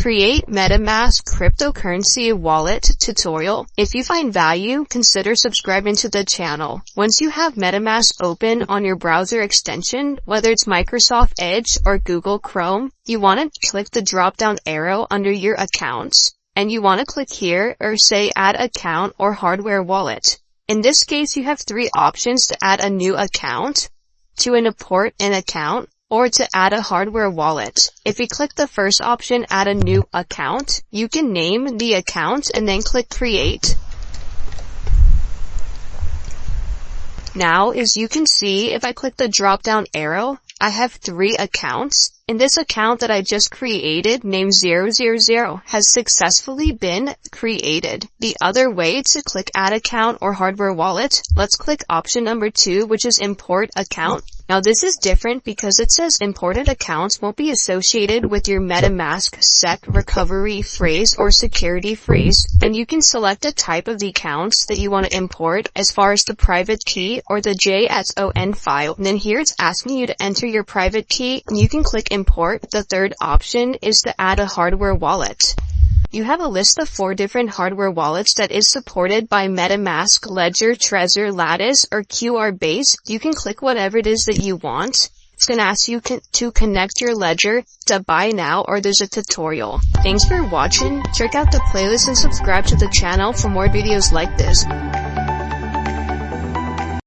Create MetaMask cryptocurrency wallet tutorial. If you find value, consider subscribing to the channel. Once you have MetaMask open on your browser extension, whether it's Microsoft Edge or Google Chrome, you want to click the drop-down arrow under your accounts, and you want to click here or say add account or hardware wallet. In this case, you have three options to add a new account, to import an account, or to add a hardware wallet. If you click the first option, add a new account, you can name the account and then click create. Now, as you can see, if I click the drop down arrow, I have three accounts. And this account that I just created, named 000, has successfully been created. The other way to click add account or hardware wallet, let's click option number 2, which is import account. Now this is different because it says imported accounts won't be associated with your MetaMask SEC recovery phrase or security phrase, and you can select a type of the accounts that you want to import as far as the private key or the JSON file. And then here it's asking you to enter your private key, and you can click import. The third option is to add a hardware wallet. You have a list of 4 different hardware wallets that is supported by MetaMask, Ledger, Trezor, Lattice, or QRBase. You can click whatever it is that you want. It's going to ask you to connect your Ledger to buy now, or there's a tutorial. Thanks for watching. Check out the playlist and subscribe to the channel for more videos like this.